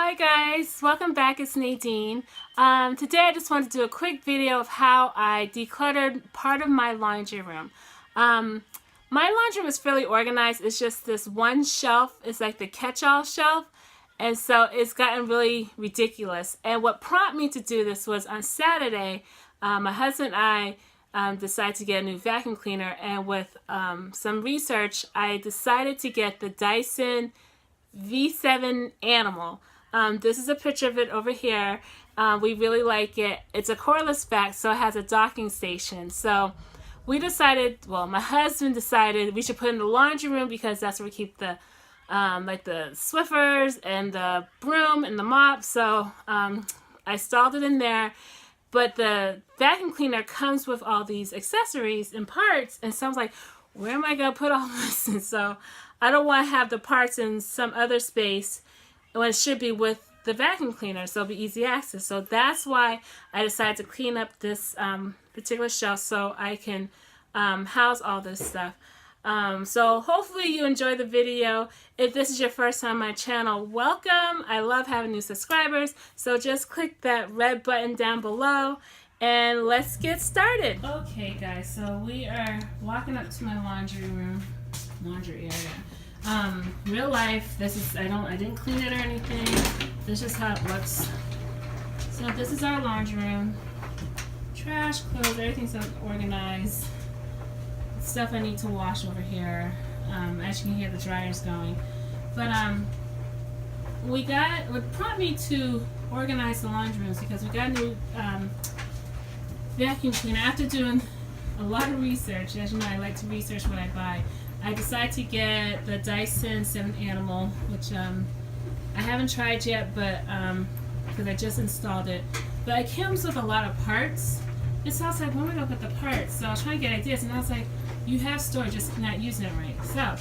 Hi guys, welcome back. It's Nadine. Today I just wanted to do a quick video of how I decluttered part of my laundry room. My laundry room is fairly organized. It's just this one shelf. It's like the catch-all shelf. And so it's gotten really ridiculous. And what prompted me to do this was on Saturday, my husband and I decided to get a new vacuum cleaner. And with some research, I decided to get the Dyson V7 Animal. This is a picture of it over here. We really like it. It's a cordless vac, so it has a docking station. So we decided, well, my husband decided we should put it in the laundry room because that's where we keep the like the Swiffers and the broom and the mop. So I installed it in there. But the vacuum cleaner comes with all these accessories and parts, and so I was like, where am I going to put all this? And so I don't want to have the parts in some other space when it should be with the vacuum cleaner, so it'll be easy access. So that's why I decided to clean up this particular shelf so I can house all this stuff. So hopefully you enjoy the video. If this is your first time on my channel, welcome. I love having new subscribers. So just click that red button down below and let's get started. Okay guys, so we are walking up to my laundry area. Real life, this is, I didn't clean it or anything. This is how it looks. So this is our laundry room. Trash, clothes, everything's organized. Stuff I need to wash over here. As you can hear, the dryer's going. But what prompted me to organize the laundry rooms because we got a new vacuum cleaner. After doing a lot of research, as you know, I like to research what I buy. I decided to get the Dyson 7 Animal, which I haven't tried yet, but because I just installed it. But it comes with a lot of parts. And so I was like, where am I going to put the parts? So I was trying to get ideas, and I was like, you have storage, just not using it right. So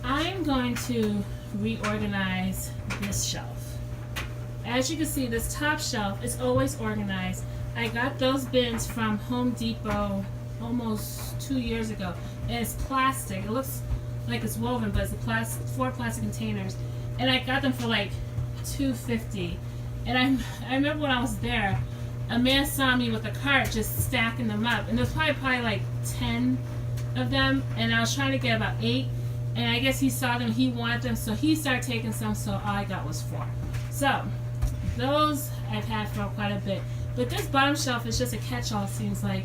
I'm going to reorganize this shelf. As you can see, this top shelf is always organized. I got those bins from Home Depot almost 2 years ago. And it's plastic. It looks like it's woven, but it's four plastic containers. And I got them for like $2.50. And I remember when I was there, a man saw me with a cart just stacking them up. And there's probably like 10 of them. And I was trying to get about 8. And I guess he saw them, he wanted them, so he started taking some, so all I got was 4. So those I've had for quite a bit. But this bottom shelf is just a catch-all, it seems like.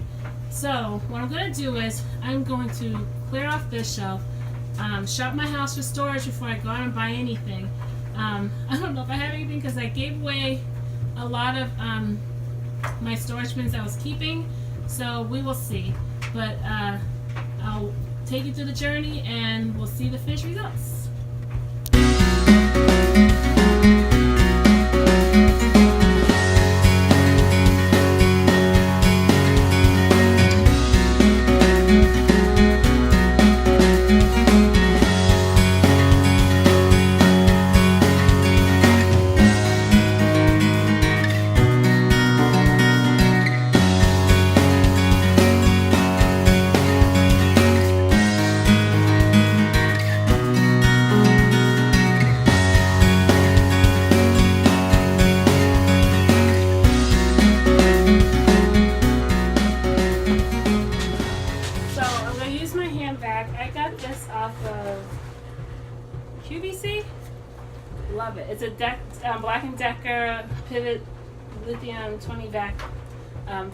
So what I'm going to do is I'm going to clear off this shelf, shop my house for storage before I go out and buy anything. I don't know if I have anything because I gave away a lot of my storage bins I was keeping, so we will see. But I'll take you through the journey and we'll see the finished results. I got this off of QVC. Love it. It's a Black & Decker Pivot Lithium 20 vac hand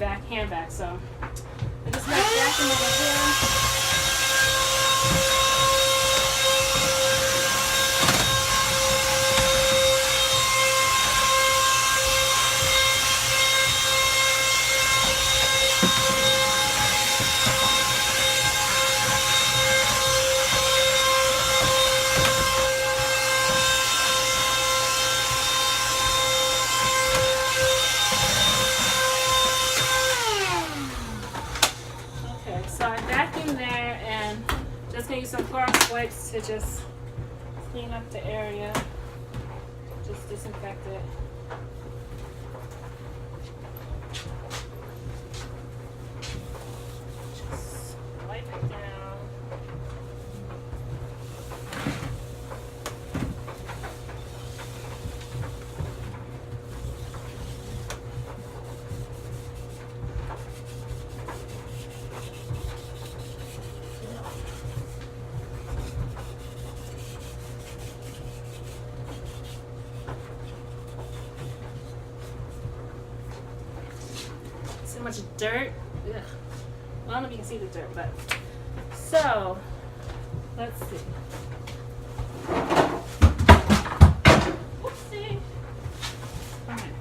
vac. So I just got vacuum over here. So I vacuumed there and just gonna use some Clorox wipes to just clean up the area, just disinfect it. Just wipe it down. So much dirt. Ugh. Well, I don't know if you can see the dirt, but so let's see. Oopsie. Alright.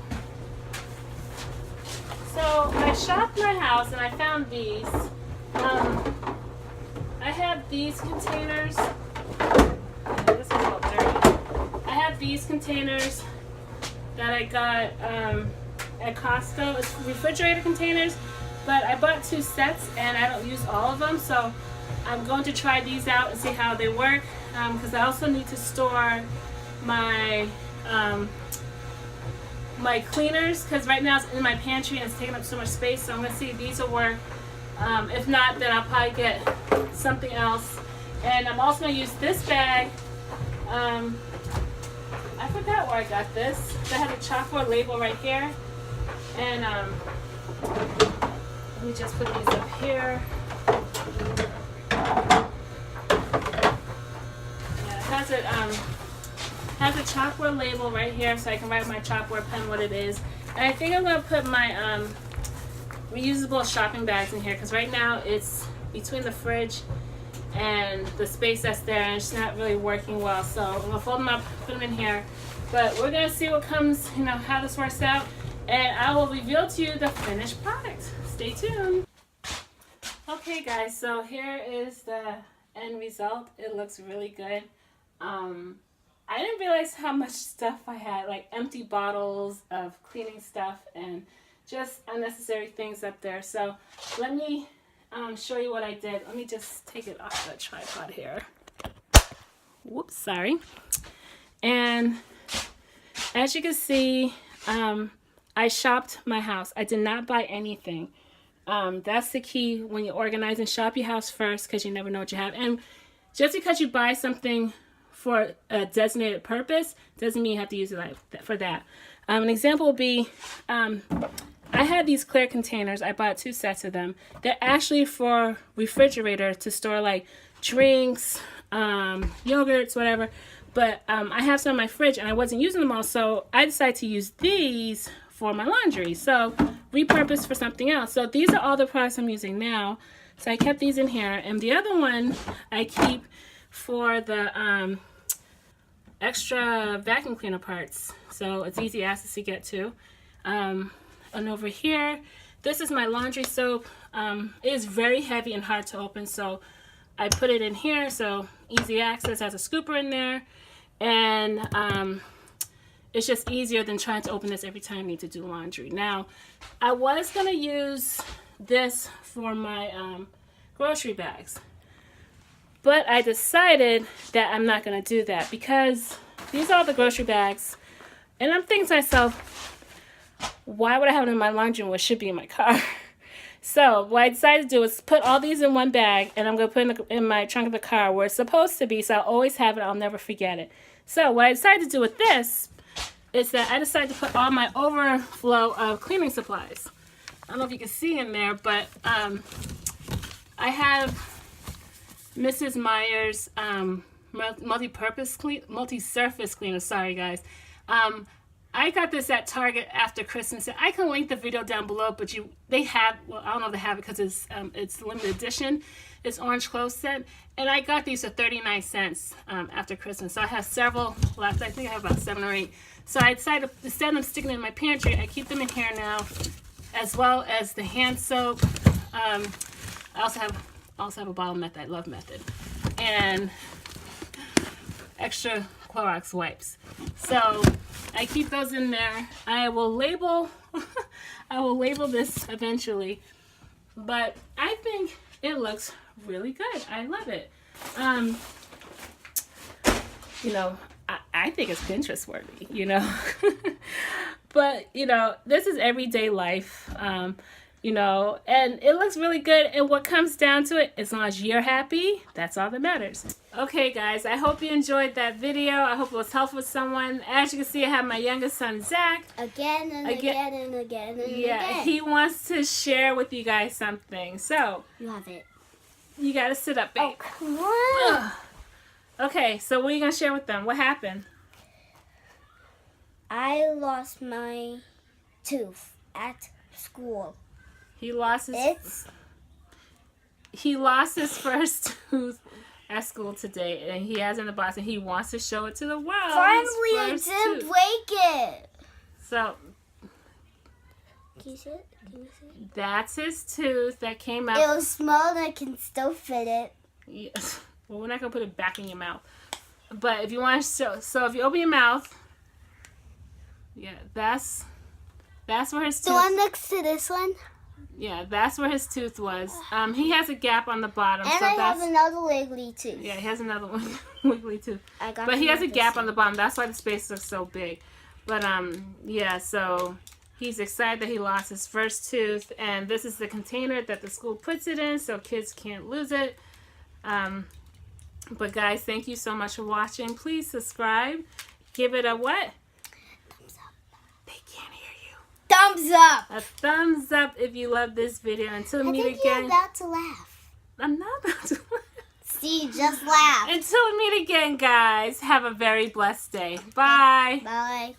So I shopped my house and I found these. I have these containers. This is a little dirty. I have these containers that I got at Costco. It's refrigerator containers, but I bought 2 sets and I don't use all of them, so I'm going to try these out and see how they work, because I also need to store my my cleaners, because right now it's in my pantry and it's taking up so much space. So I'm going to see if these will work. If not, then I'll probably get something else. And I'm also going to use this bag. I forgot where I got this. It has a chalkboard label right here. And let me just put these up here. Yeah, it has a chalkboard label right here, so I can write with my chalkboard pen what it is. And I think I'm going to put my reusable shopping bags in here, because right now it's between the fridge and the space that's there, and it's not really working well. So I'm going to fold them up, put them in here. But we're going to see what comes, how this works out. And I will reveal to you the finished product. Stay tuned. Okay guys, so here is the end result. It looks really good. I didn't realize how much stuff I had, like empty bottles of cleaning stuff and just unnecessary things up there. So let me show you what I did. Let me just take it off the tripod here. Whoops, sorry. And as you can see, I shopped my house. I did not buy anything. That's the key when you're organizing. Shop your house first, because you never know what you have. And just because you buy something for a designated purpose doesn't mean you have to use it for that. An example would be, I had these clear containers. I bought 2 sets of them. They're actually for refrigerator to store like drinks, yogurts, whatever. But I have some in my fridge and I wasn't using them all, so I decided to use these for my laundry. So repurposed for something else. So these are all the products I'm using now. So I kept these in here, and the other one I keep for the extra vacuum cleaner parts. So it's easy access to get to. And over here, this is my laundry soap. It is very heavy and hard to open, so I put it in here, so easy access. Has a scooper in there, and it's just easier than trying to open this every time I need to do laundry. Now, I was going to use this for my grocery bags, but I decided that I'm not going to do that, because these are the grocery bags, and I'm thinking to myself, why would I have them in my laundry when it should be in my car? So what I decided to do is put all these in one bag, and I'm going to put it in my trunk of the car where it's supposed to be, so I'll always have it. I'll never forget it. So what I decided to do with this is that I decided to put all my overflow of cleaning supplies. I don't know if you can see in there, but I have Mrs. Meyer's multi-surface cleaner. Sorry guys. I got this at Target after Christmas. I can link the video down below, but they have, well, I don't know if they have it because it's limited edition. It's orange clothes scent, and I got these for 39 cents after Christmas. So I have several left. I think I have about 7 or 8. So I decided, instead of sticking them in my pantry, I keep them in here now, as well as the hand soap. I also have a bottle method. I love method, and extra Clorox wipes. So I keep those in there. I will label this eventually, but I think it looks really good. I love it. I think it's Pinterest worthy, but this is everyday life, and it looks really good. And what comes down to it, as long as you're happy, that's all that matters. Okay guys, I hope you enjoyed that video. I hope it was helpful with someone. As you can see, I have my youngest son, Zach. Again. Yeah, he wants to share with you guys something. So, you have it. You gotta sit up, babe. Oh, come on. Okay, so what are you gonna share with them? What happened? I lost my tooth at school. He lost his first tooth at school today, and he has it in the box, and he wants to show it to the world. Finally, I didn't break it. So, can you see it? That's his tooth that came out. It was small, and I can still fit it. Yeah. Well, we're not gonna put it back in your mouth. But if you want to show, so if you open your mouth, yeah, that's where his tooth. The one next to this one. Yeah, that's where his tooth was. He has a gap on the bottom. And so I have another wiggly tooth. Yeah, he has another one wiggly tooth. But he has a gap on the bottom. That's why the space looks so big. But yeah, so he's excited that he lost his first tooth, and this is the container that the school puts it in, so kids can't lose it. But guys, thank you so much for watching. Please subscribe. Give it a what? Thumbs up. They can't hear you. Thumbs up. A thumbs up if you love this video. Until we meet again. You're about to laugh. I'm not about to laugh. See, just laugh. Until we meet again, guys. Have a very blessed day. Bye. Bye.